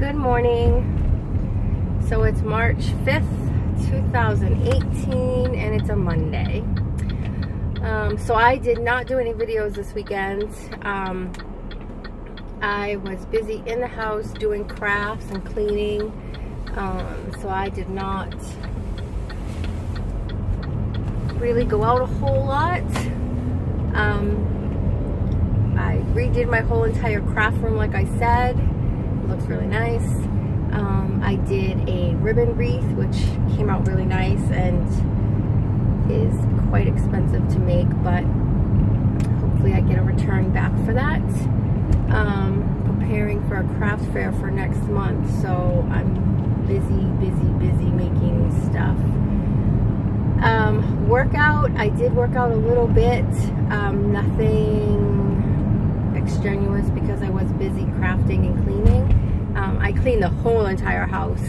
Good morning. So it's March 5th, 2018, and it's a Monday. So I did not do any videos this weekend. I was busy in the house doing crafts and cleaning, so I did not really go out a whole lot. I redid my whole entire craft room like I said. It looks really nice. I did a ribbon wreath, which came out really nice and is quite expensive to make, but hopefully I get a return back for that. Preparing for a craft fair for next month, so I'm busy making stuff. Workout, I did work out a little bit, nothing extraneous because I was busy crafting and cleaning. I cleaned the whole entire house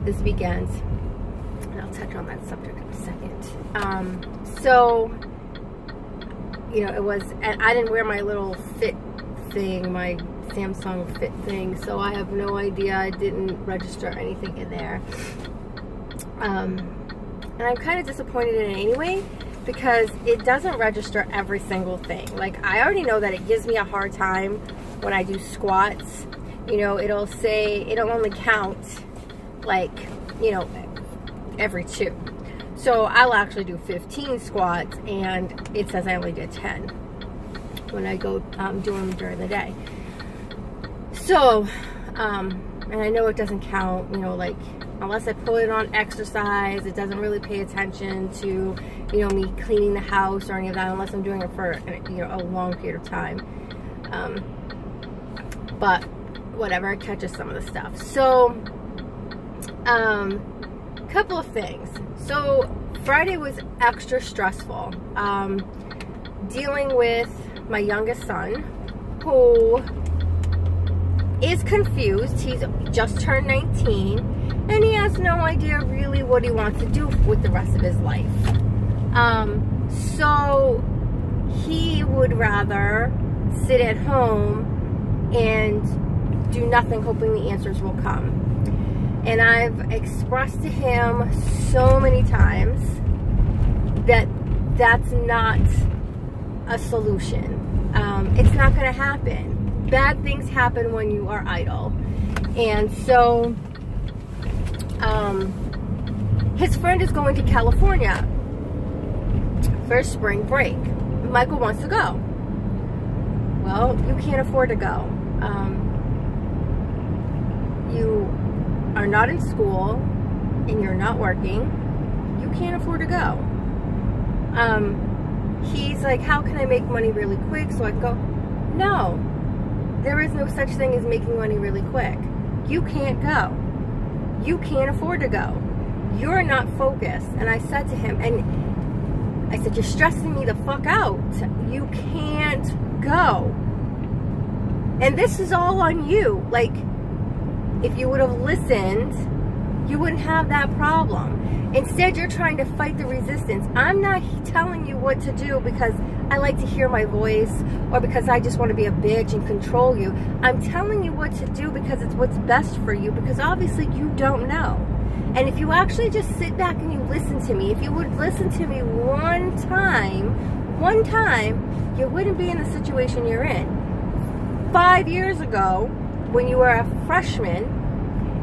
this weekend, and I'll touch on that subject in a second. So, you know, it was, and I didn't wear my little fit thing, my Samsung Fit thing, so I have no idea. I didn't register anything in there. And I'm kind of disappointed in it anyway, because it doesn't register every single thing. Like, I already know that it gives me a hard time when I do squats. You know, it'll say, it'll only count, like, you know, every 2. So I'll actually do 15 squats, and it says I only did 10 when I go do them during the day. So, and I know it doesn't count, you know, like, unless I put it on exercise, it doesn't really pay attention to, you know, me cleaning the house or any of that, unless I'm doing it for, you know, a long period of time. But whatever, it catches some of the stuff. So, couple of things. So Friday was extra stressful. Dealing with my youngest son, who is confused. He's just turned 19, and he has no idea really what he wants to do with the rest of his life. So he would rather sit at home and do nothing, hoping the answers will come. And I've expressed to him so many times that that's not a solution. It's not going to happen. Bad things happen when you are idle. And so his friend is going to California for spring break. Michael wants to go. Well, you can't afford to go. You are not in school and you're not working. You can't afford to go. He's like, how can I make money really quick so I can go? No, there is no such thing as making money really quick. You can't go. You can't afford to go. You're not focused. And I said to him, and I said, you're stressing me the fuck out. You can't go. And this is all on you. Like, if you would have listened, you wouldn't have that problem. Instead, you're trying to fight the resistance. I'm not telling you what to do because I like to hear my voice or because I just want to be a bitch and control you. I'm telling you what to do because it's what's best for you, because obviously you don't know. And if you actually just sit back and you listen to me, if you would listen to me one time, you wouldn't be in the situation you're in. 5 years ago, when you were a freshman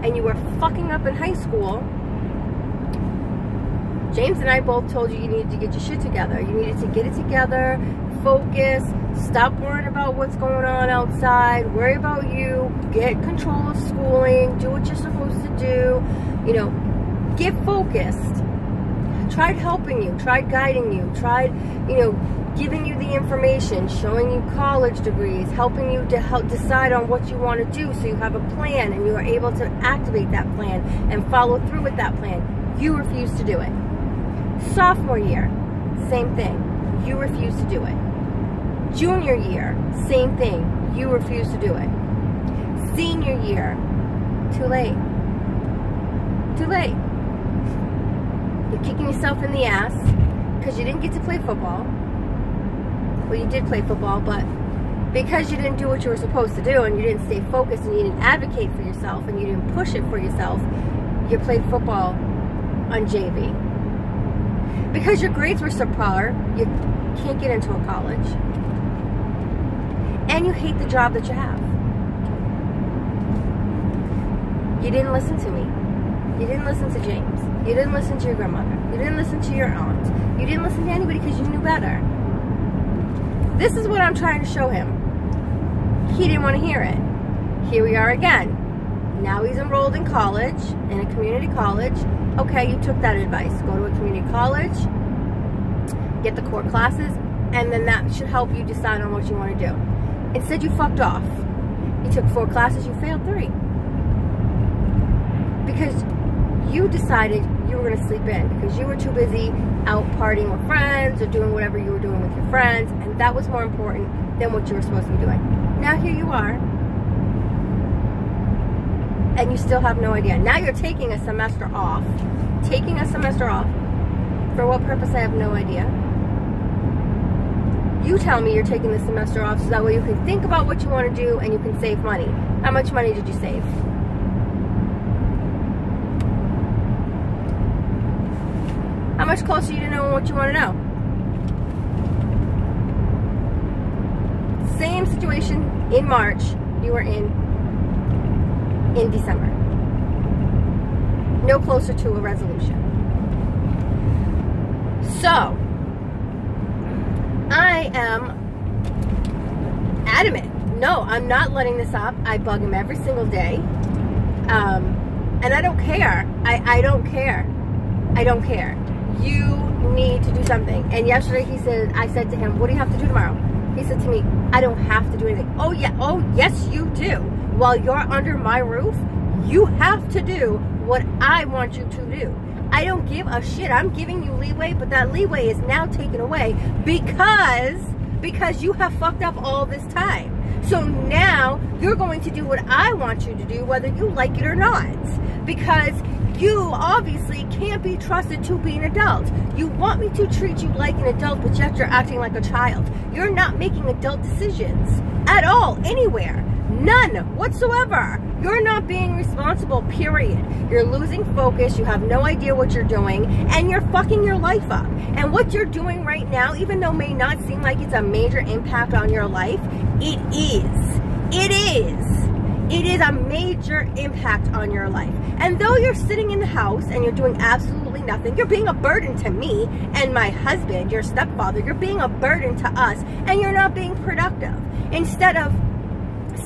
and you were fucking up in high school, James and I both told you you needed to get your shit together. You needed to get it together, focus, stop worrying about what's going on outside, worry about you, get control of schooling, do what you're supposed to do, you know, get focused. Tried helping you, tried guiding you, tried, you know, giving you the information, showing you college degrees, helping you to help decide on what you want to do so you have a plan and you are able to activate that plan and follow through with that plan. You refuse to do it. Sophomore year, same thing. You refuse to do it. Junior year, same thing. You refuse to do it. Senior year, too late. Too late. You're kicking yourself in the ass because you didn't get to play football. Well, you did play football, but because you didn't do what you were supposed to do, and you didn't stay focused, and you didn't advocate for yourself, and you didn't push it for yourself, you played football on JV. Because your grades were subpar, you can't get into a college. And you hate the job that you have. You didn't listen to me. You didn't listen to James. You didn't listen to your grandmother. You didn't listen to your aunt. You didn't listen to anybody because you knew better. This is what I'm trying to show him. He didn't want to hear it. Here we are again. Now he's enrolled in college, in a community college. Okay, you took that advice. Go to a community college, get the core classes, and then that should help you decide on what you want to do. Instead, you fucked off. You took 4 classes, you failed 3. Because you decided you were going to sleep in because you were too busy out partying with friends or doing whatever you were doing with your friends, and that was more important than what you were supposed to be doing. Now here you are, and you still have no idea. Now you're taking a semester off. Taking a semester off. For what purpose, I have no idea. You tell me you're taking the semester off so that way you can think about what you want to do and you can save money. How much money did you save? How much closer are you to knowing what you want to know? Same situation in March you were in December. No closer to a resolution. So, I am adamant. No, I'm not letting this up. I bug him every single day. And I don't care. I don't care. I don't care. You need to do something. And yesterday I said to him, what do you have to do tomorrow? He said to me, I don't have to do anything. Oh yeah, oh yes you do. While you're under my roof, you have to do what I want you to do. I don't give a shit. I'm giving you leeway, but that leeway is now taken away because you have fucked up all this time. So now you're going to do what I want you to do, whether you like it or not. Because you obviously can't be trusted to be an adult. You want me to treat you like an adult, but yet you're acting like a child. You're not making adult decisions at all, anywhere. None whatsoever. You're not being responsible, period. You're losing focus, you have no idea what you're doing, and you're fucking your life up. And what you're doing right now, even though it may not seem like it's a major impact on your life, it is. It is. It is a major impact on your life. And though you're sitting in the house and you're doing absolutely nothing, you're being a burden to me and my husband, your stepfather. You're being a burden to us, and you're not being productive. Instead of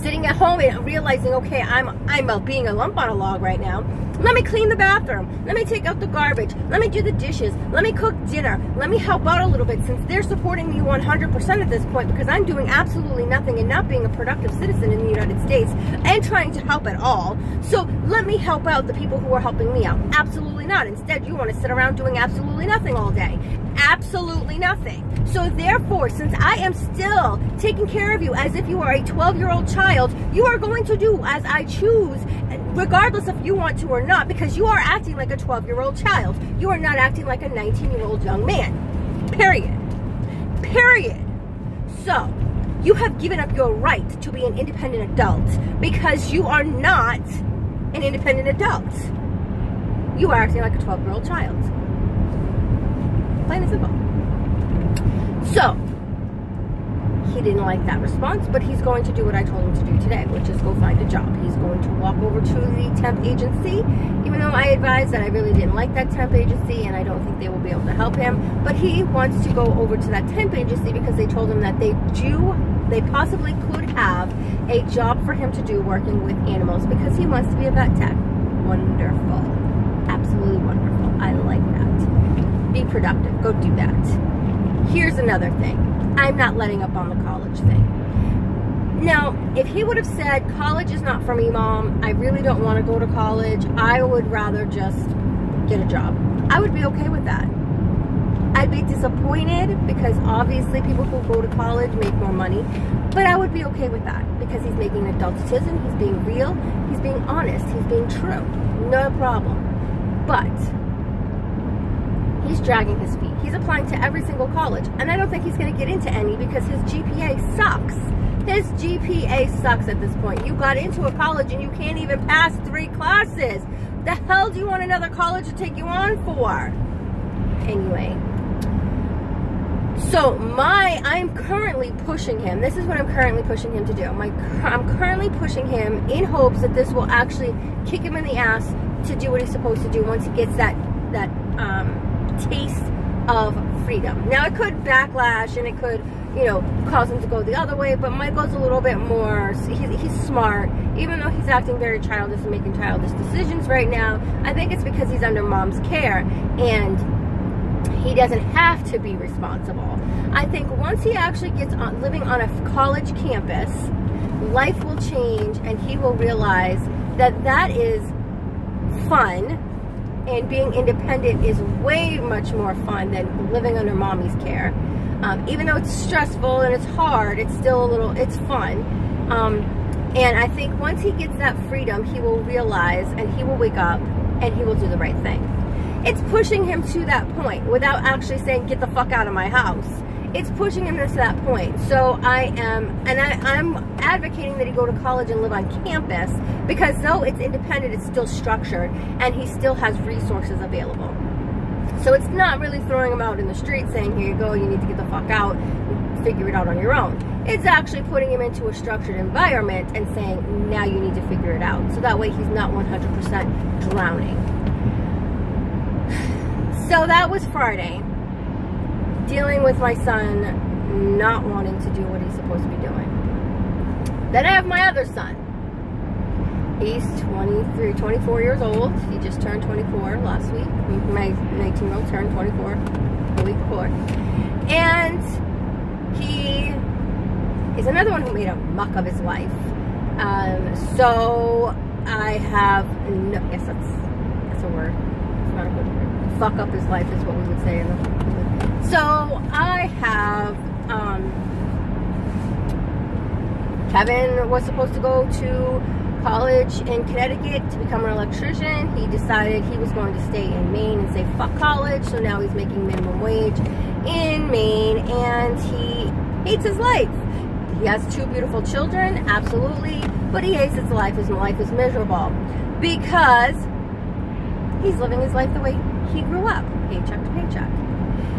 sitting at home and realizing, okay, I'm being a lump on a log right now. Let me clean the bathroom. Let me take out the garbage. Let me do the dishes. Let me cook dinner. Let me help out a little bit, since they're supporting me 100% at this point, because I'm doing absolutely nothing and not being a productive citizen in the United States and trying to help at all. So let me help out the people who are helping me out. Absolutely not. Instead, you want to sit around doing absolutely nothing all day. Absolutely nothing. So therefore, since I am still taking care of you as if you are a 12-year-old child, you are going to do as I choose, regardless if you want to or not, because you are acting like a 12-year-old child. You are not acting like a 19-year-old young man. Period. Period. So, you have given up your right to be an independent adult because you are not an independent adult. You are acting like a 12-year-old child. Plain and simple. So, he didn't like that response, but he's going to do what I told him to do today, which is go find a job. He's going to walk over to the temp agency, even though I advised that I really didn't like that temp agency and I don't think they will be able to help him. But he wants to go over to that temp agency because they told him that they possibly could have a job for him to do working with animals because he wants to be a vet tech. Wonderful. Absolutely wonderful. I like that. Be productive. Go do that. Here's another thing. I'm not letting up on the college thing. Now, if he would have said, college is not for me, Mom, I really don't want to go to college, I would rather just get a job, I would be okay with that. I'd be disappointed because obviously people who go to college make more money, but I would be okay with that because he's making an adult decision, he's being real, he's being honest, he's being true. No problem. But he's dragging his feet. He's applying to every single college, and I don't think he's going to get into any because his GPA sucks. His GPA sucks at this point. You got into a college and you can't even pass 3 classes. The hell do you want another college to take you on for? Anyway. So I'm currently pushing him. This is what I'm currently pushing him to do. I'm currently pushing him in hopes that this will actually kick him in the ass to do what he's supposed to do once he gets that taste of freedom. Now it could backlash and it could, you know, cause him to go the other way, but Michael's a little bit more, he's smart. Even though he's acting very childish and making childish decisions right now, I think it's because he's under mom's care and he doesn't have to be responsible. I think once he actually gets on living on a college campus, life will change and he will realize that that is fun, and being independent is way much more fun than living under mommy's care. Even though it's stressful and it's hard, it's still it's fun. And I think once he gets that freedom, he will realize and he will wake up and he will do the right thing. It's pushing him to that point without actually saying, get the fuck out of my house. It's pushing him to that point. So I'm advocating that he go to college and live on campus, because though it's independent, it's still structured and he still has resources available. So it's not really throwing him out in the street saying, here you go, you need to get the fuck out, figure it out on your own. It's actually putting him into a structured environment and saying, now you need to figure it out. So that way he's not 100% drowning. So that was Friday. Dealing with my son not wanting to do what he's supposed to be doing. Then I have my other son. He's 24 years old. He just turned 24 last week. My 19-year-old turned 24 the week before. And he is another one who made a muck of his life. So I have, no, I guess that's a word. It's not a good word. Fuck up his life is what we would say in the. So I have, Kevin was supposed to go to college in Connecticut to become an electrician. He decided he was going to stay in Maine and say fuck college, so now he's making minimum wage in Maine and he hates his life. He has 2 beautiful children, absolutely, but he hates his life. His life is miserable because he's living his life the way he grew up, paycheck to paycheck.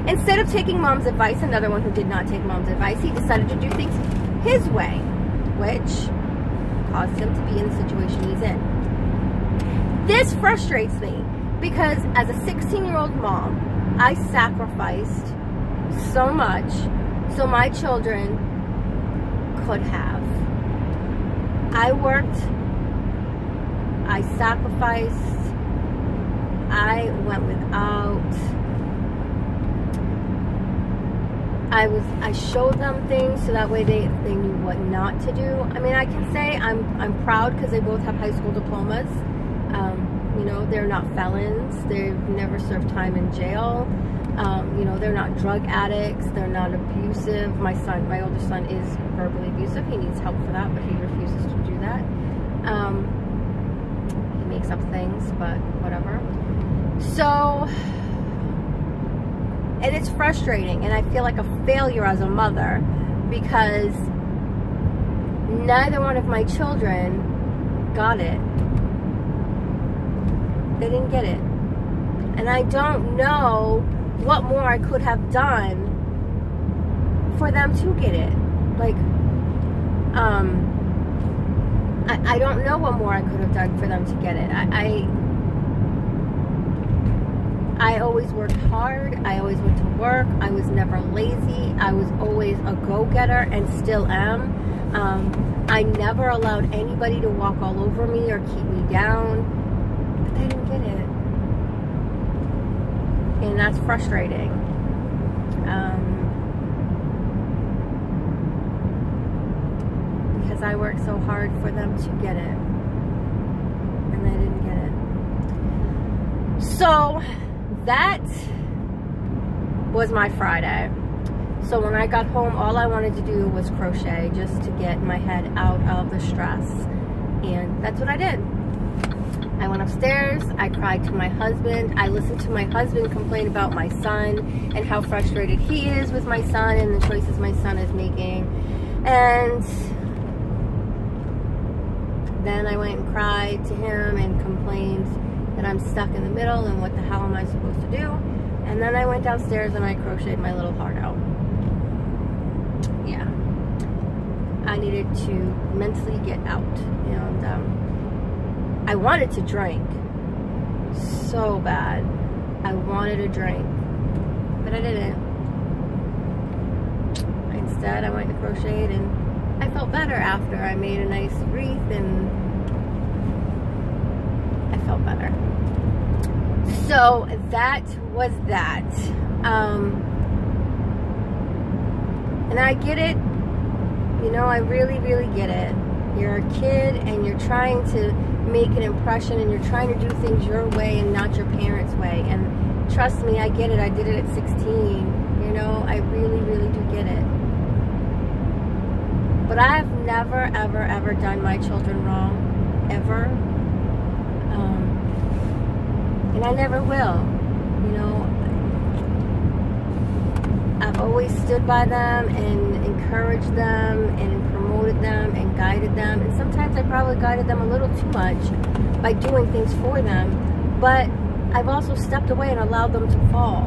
Instead of taking mom's advice, another one who did not take mom's advice, he decided to do things his way, which caused him to be in the situation he's in. This frustrates me because as a 16-year-old mom, I sacrificed so much so my children could have. I worked, I sacrificed, I went without. I showed them things so that way they knew what not to do. I mean, I can say I'm proud because they both have high school diplomas. You know, they're not felons. They've never served time in jail. You know, they're not drug addicts. They're not abusive. My older son is verbally abusive. He needs help for that, but he refuses to do that. He makes up things, but whatever. So, and it's frustrating, and I feel like a failure as a mother because neither one of my children got it. They didn't get it. And I don't know what more I could have done for them to get it. Like, I don't know what more I could have done for them to get it. I always worked hard. I always went to work. I was never lazy. I was always a go-getter and still am. I never allowed anybody to walk all over me or keep me down. But they didn't get it. And that's frustrating. Because I worked so hard for them to get it. And they didn't get it. So that was my Friday. So when I got home, all I wanted to do was crochet just to get my head out of the stress. And that's what I did. I went upstairs, I cried to my husband, I listened to my husband complain about my son and how frustrated he is with my son and the choices my son is making. And Then I went and cried to him and complained that I'm stuck in the middle and what the hell am I supposed to do. And then I went downstairs and I crocheted my little heart out. Yeah. I needed to mentally get out. And I wanted to drink so bad. I wanted a drink, but I didn't. Instead, I went and crocheted, and I felt better after. I made a nice wreath, and I felt better. So that was that. And I get it. You know, I really, really get it. You're a kid, and you're trying to make an impression, and you're trying to do things your way and not your parents' way. And trust me, I get it. I did it at 16. You know, I really, really do get it. But I've never, ever, ever done my children wrong. Ever. And I never will. You know, I've always stood by them and encouraged them and promoted them and guided them. And sometimes I probably guided them a little too much by doing things for them. But I've also stepped away and allowed them to fall.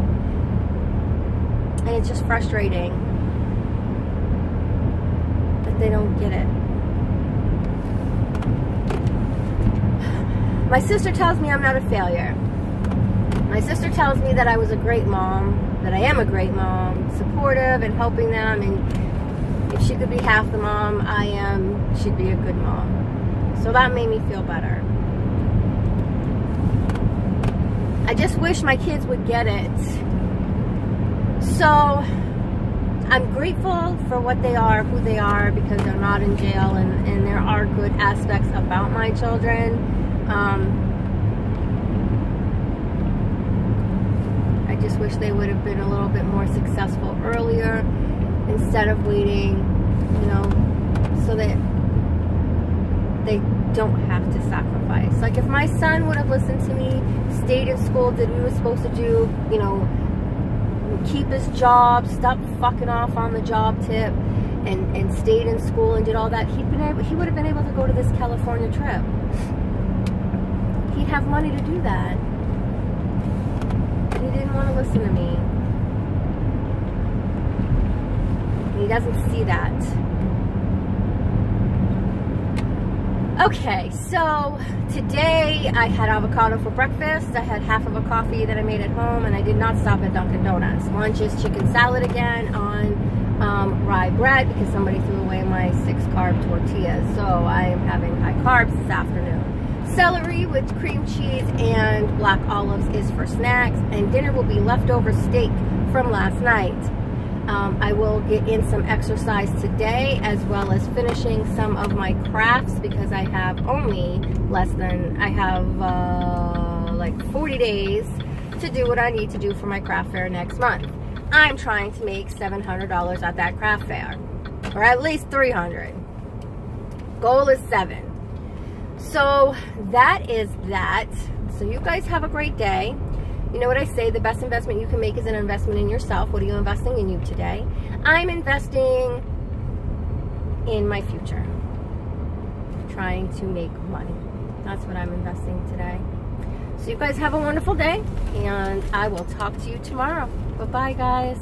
And it's just frustrating that they don't get it. My sister tells me I'm not a failure. My sister tells me that I was a great mom, that I am a great mom, supportive and helping them, and if she could be half the mom I am, she'd be a good mom. So that made me feel better. I just wish my kids would get it. So I'm grateful for what they are, who they are, because they're not in jail, and there are good aspects about my children. I just wish they would have been a little bit more successful earlier instead of waiting, you know, so that they don't have to sacrifice. Like if my son would have listened to me, stayed in school, did what he was supposed to do, you know, keep his job, stop fucking off on the job tip, and stayed in school and did all that, he would have been able to go to this California trip. He'd have money to do that. He didn't want to listen to me. He doesn't see that. Okay, so today I had avocado for breakfast. I had half of a coffee that I made at home, and I did not stop at Dunkin' Donuts. Lunch is chicken salad again on rye bread because somebody threw away my 6-carb tortillas. So I am having high carbs this afternoon. Celery with cream cheese and black olives is for snacks, and dinner will be leftover steak from last night. I will get in some exercise today, as well as finishing some of my crafts, because I have only like 40 days to do what I need to do for my craft fair next month. I'm trying to make $700 at that craft fair, or at least $300. Goal is 7. So that is that. So you guys have a great day. You know what I say, the best investment you can make is an investment in yourself. What are you investing in you today? I'm investing in my future. Trying to make money. That's what I'm investing today. So you guys have a wonderful day, and I will talk to you tomorrow. Bye-bye, guys.